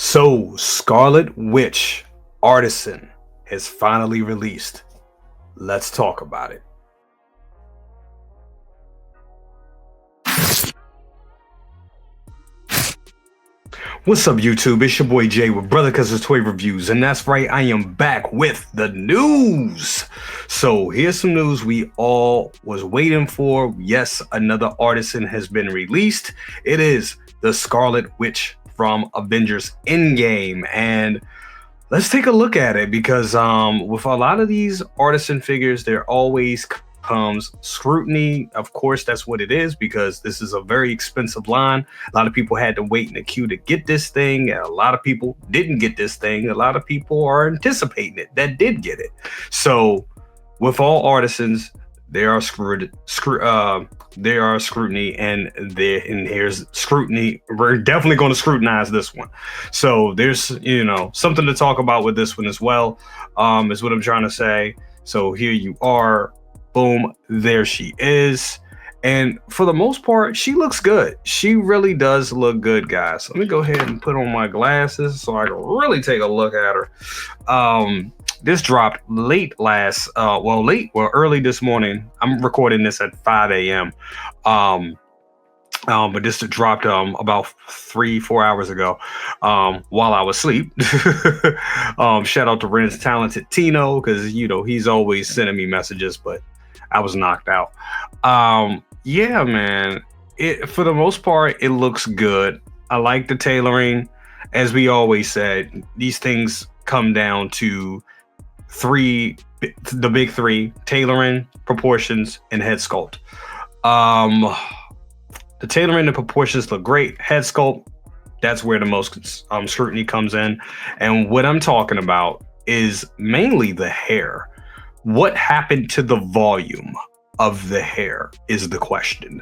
So, Scarlet Witch Artisan has finally released. Let's talk about it. What's up, YouTube? It's your boy Jay with Brother Cuz's Toy Reviews, and that's right, I am back with the news. So here's some news we all was waiting for. Yes, another Artisan has been released. It is the Scarlet Witch from Avengers Endgame, and let's take a look at it because with a lot of these Artisan figures, there always comes scrutiny. Of course, that's what it is because this is a very expensive line. A lot of people had to wait in the queue to get this thing, and a lot of people didn't get this thing. A lot of people are anticipating it that did get it. So with all Artisans, there are scrutiny, and here's scrutiny. We're definitely going to scrutinize this one. So there's something to talk about with this one as well. Is what I'm trying to say. So here you are. Boom, there she is. And for the most part, she looks good. She really does look good, guys. Let me go ahead and put on my glasses so I can really take a look at her. This dropped early this morning. I'm recording this at 5 a.m. But this dropped about 3-4 hours ago while I was asleep. Shout out to Ren's Talented Tino, because he's always sending me messages, but I was knocked out. Yeah, man. For the most part, it looks good. I like the tailoring. As we always said, these things come down to the big three: tailoring, proportions, and head sculpt. The tailoring and proportions look great. Head sculpt, that's where the most scrutiny comes in. And what I'm talking about is mainly the hair. What happened to the volume of the hair is the question.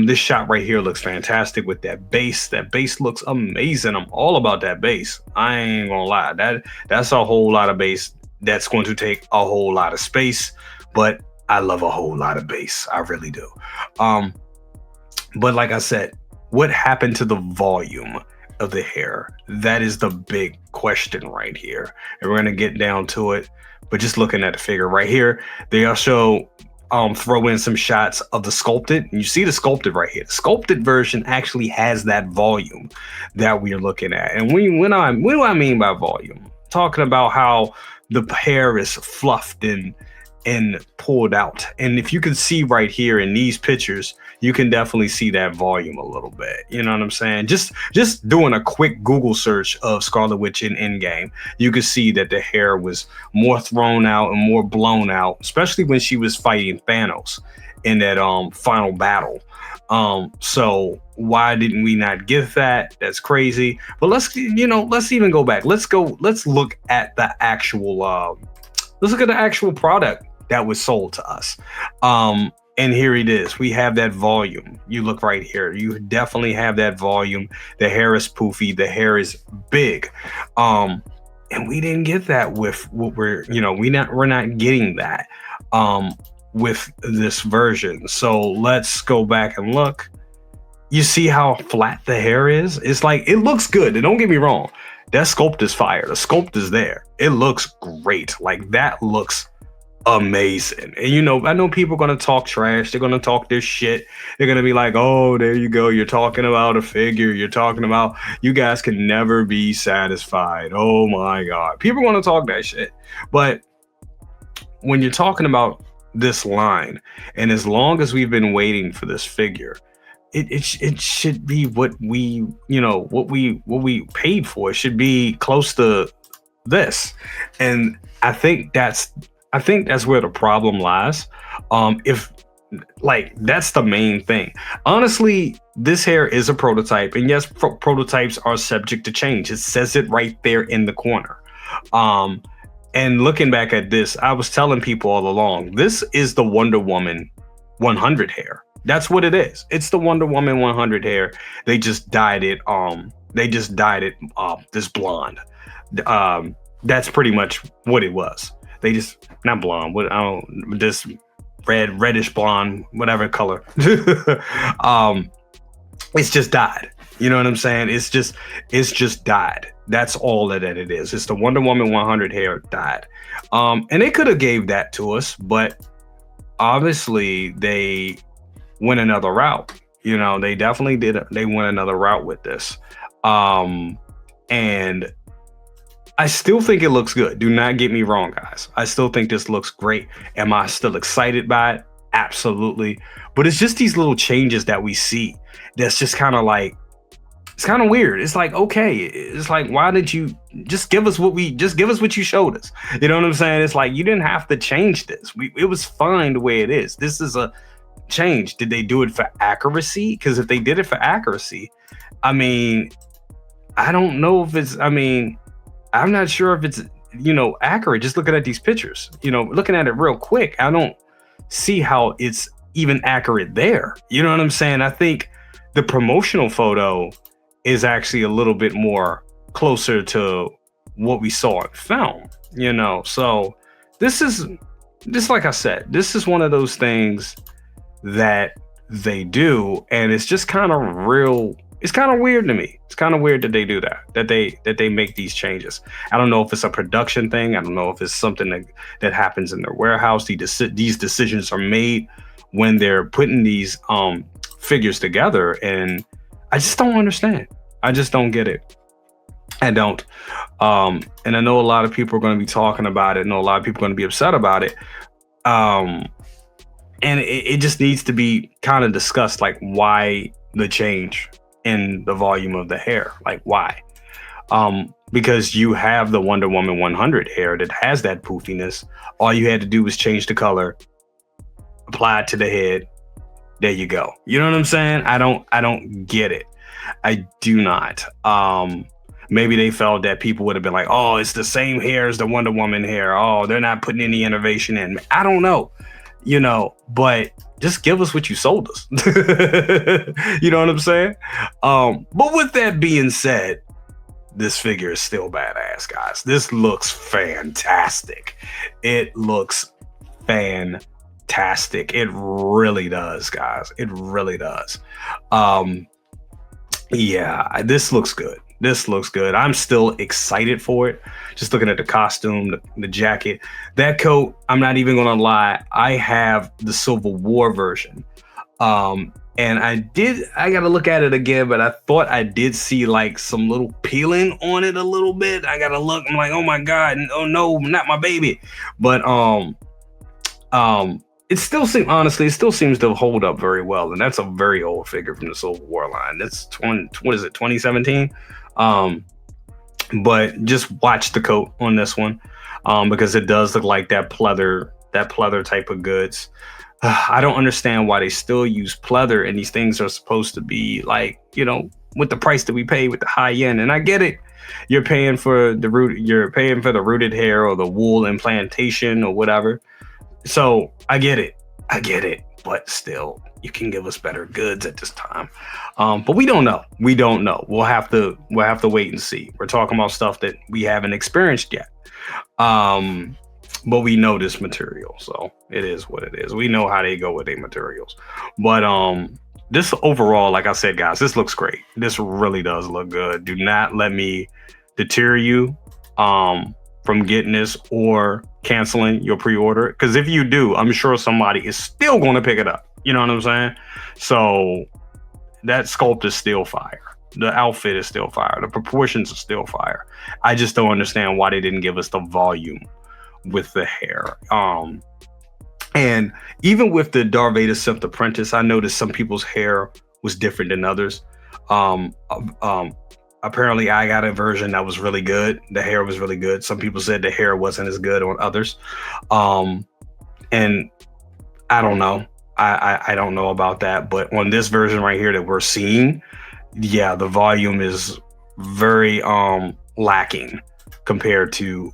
This shot right here looks fantastic with that base. That base looks amazing. I'm all about that base. I ain't gonna lie. That's a whole lot of base. That's going to take a whole lot of space, but I love a whole lot of base. I really do. But like I said, what happened to the volume of the hair? That is the big question right here. And we're going to get down to it. But just looking at the figure right here, they also throw in some shots of the sculpted. And you see the sculpted right here. The sculpted version actually has that volume that we're looking at. And what do I mean by volume? Talking about how the hair is fluffed and pulled out. And if you can see right here in these pictures, you can definitely see that volume a little bit. You know what I'm saying? Just doing a quick Google search of Scarlet Witch in Endgame, you could see that the hair was more thrown out and more blown out, especially when she was fighting Thanos in that final battle. So why didn't we not get that? That's crazy. But let's even go back. Let's look at the actual product that was sold to us. And here it is. We have that volume. You look right here. You definitely have that volume. The hair is poofy. The hair is big. And we didn't get that with what we're not getting that with this version. So let's go back and look. You see how flat the hair is? It's like, it looks good. And don't get me wrong. That sculpt is fire. The sculpt is there. It looks great. Like, that looks amazing. And I know people are going to talk trash. They're going to talk their shit. They're going to be like, oh, there you go. You're talking about a figure. You're talking about, you guys can never be satisfied. Oh my God. People are going to talk that shit. But when you're talking about this line, and as long as we've been waiting for this figure, it should be what we paid for. It should be close to this. And I think that's where the problem lies. That's the main thing. Honestly, this hair is a prototype, and yes, prototypes are subject to change. It says it right there in the corner. And looking back at this, I was telling people all along, this is the Wonder Woman 100 hair. That's what it is. It's the Wonder Woman 100 hair. They just dyed it. This blonde. That's pretty much what it was. They just, not blonde. This reddish blonde, whatever color. It's just dyed. You know what I'm saying? It's just dyed. That's all that it is. It's the Wonder Woman 100 hair dyed. And they could have gave that to us, but obviously they went another route. You know, they definitely did. They went another route with this. Um, and I still think it looks good. Do not get me wrong, guys. I still think this looks great. Am I still excited by it? Absolutely. But it's just these little changes that we see that's just kind of like, it's kind of weird. It's like, okay, it's like, why did you just give us what you showed us? You know what I'm saying? It's like, you didn't have to change this. It was fine the way it is. This is a change. Did they do it for accuracy? Because if they did it for accuracy, I mean, I don't know if it's, I mean, I'm not sure if it's, accurate. Just looking at these pictures, looking at it real quick, I don't see how it's even accurate there. You know what I'm saying? I think the promotional photo is actually a little bit more closer to what we saw in film, So this is, just like I said, this is one of those things that they do, and it's just kind of real. It's kind of weird to me. It's kind of weird that they do that they make these changes. I don't know if it's a production thing. I don't know if it's something that happens in their warehouse. These decisions are made when they're putting these figures together, and I just don't understand. I just don't get it. I don't. And I know a lot of people are going to be talking about it. I know a lot of people are going to be upset about it. And it just needs to be kind of discussed, like why the change in the volume of the hair, like why? Because you have the Wonder Woman 100 hair that has that poofiness. All you had to do was change the color, apply it to the head. There you go. You know what I'm saying? I don't get it. I do not. Maybe they felt that people would have been like, oh, it's the same hair as the Wonder Woman hair. Oh, they're not putting any innovation in. I don't know, but just give us what you sold us. You know what I'm saying? But with that being said, this figure is still badass, guys. This looks fantastic. It looks fantastic. It really does, guys. It really does. Yeah, this looks good. This looks good. I'm still excited for it. Just looking at the costume, the jacket, that coat. I'm not even gonna lie. I have the Civil War version, and I gotta look at it again, but I thought I did see like some little peeling on it a little bit. I gotta look. I'm like, oh my god, oh no, not my baby. But it still seems to hold up very well, and that's a very old figure from the Civil War line. That's 2017. But just watch the coat on this one, because it does look like that pleather type of goods. I don't understand why they still use pleather, and these things are supposed to be like, with the price that we pay with the high end. And I get it. You're paying for the rooted hair or the wool implantation or whatever. So I get it, but still, you can give us better goods at this time. But we don't know. We'll have to wait and see. We're talking about stuff that we haven't experienced yet. But we know this material, so it is what it is. We know how they go with their materials. But this overall, like I said, guys, this looks great. This really does look good. Do not let me deter you from getting this or canceling your pre-order, because if you do, I'm sure somebody is still going to pick it up. You know what I'm saying? So that sculpt is still fire. The outfit is still fire. The proportions are still fire. I just don't understand why they didn't give us the volume with the hair. And even with the Darth Vader Sith Apprentice, I noticed some people's hair was different than others. Apparently I got a version that was really good. The hair was really good. Some people said the hair wasn't as good on others. And I don't know. I don't know about that. But on this version right here that we're seeing, yeah, the volume is very lacking compared to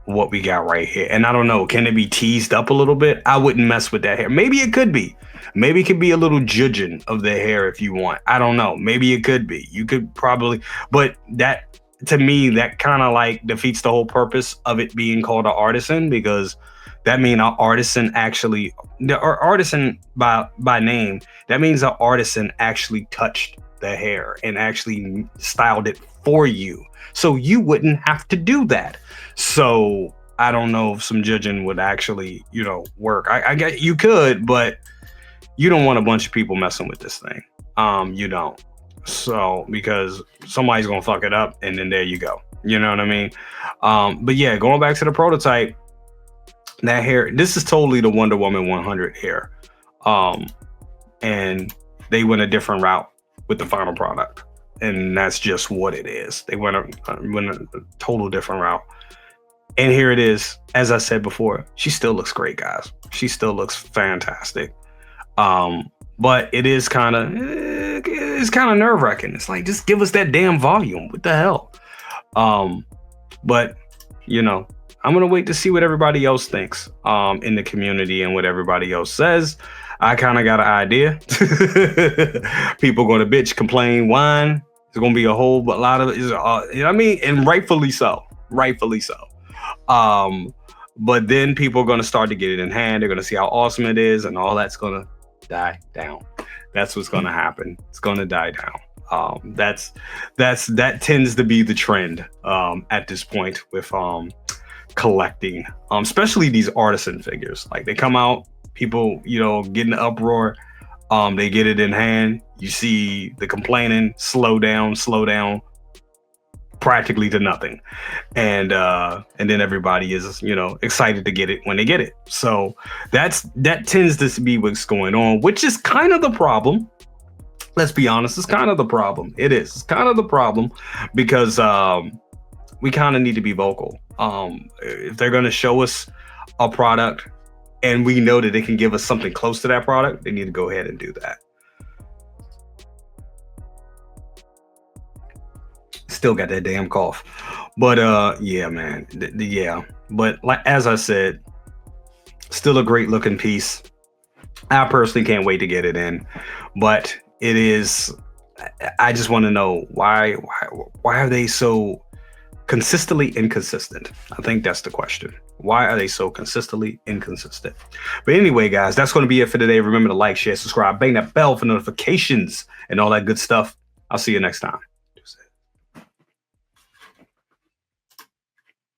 what we got right here. And I don't know, can it be teased up a little bit? I wouldn't mess with that hair. Maybe it could be. Maybe it could be a little judging of the hair if you want. I don't know. Maybe it could be. You could probably, but that, to me, that kind of like defeats the whole purpose of it being called an artisan, because that means an artisan actually, the artisan by name, that means an artisan actually touched the hair and actually styled it for you, so you wouldn't have to do that. So I don't know if some judging would actually, work. I get you could, but you don't want a bunch of people messing with this thing. You don't. So because somebody's gonna fuck it up, and then there you go. You know what I mean? But yeah, going back to the prototype, that hair. This is totally the Wonder Woman 100 hair, and they went a different route with the final product, and that's just what it is. They went a total different route. And here it is. As I said before, she still looks great, guys. She still looks fantastic. But it is kind of nerve wracking. It's like, just give us that damn volume. What the hell? But I'm gonna wait to see what everybody else thinks in the community and what everybody else says. I kind of got an idea. People gonna bitch, complain, whine. There's gonna be a whole lot of and rightfully so. Rightfully so. But then people are gonna start to get it in hand. They're gonna see how awesome it is, and all that's gonna die down. That's what's gonna happen. It's gonna die down. That tends to be the trend at this point with collecting, especially these artisan figures. Like, they come out, people get in the uproar, they get it in hand, you see the complaining slow down practically to nothing, and then everybody is excited to get it when they get it. So that tends to be what's going on, which is kind of the problem. Let's be honest, it's kind of the problem. It's kind of the problem, because we kind of need to be vocal. If they're going to show us a product and we know that they can give us something close to that product, they need to go ahead and do that. Still got that damn cough. But yeah, man. Yeah. But as I said, still a great looking piece. I personally can't wait to get it in. But it is, I just want to know why are they so consistently inconsistent? I think that's the question. Why are they so consistently inconsistent? But anyway, guys, that's going to be it for today. Remember to like, share, subscribe, bang that bell for notifications and all that good stuff. I'll see you next time.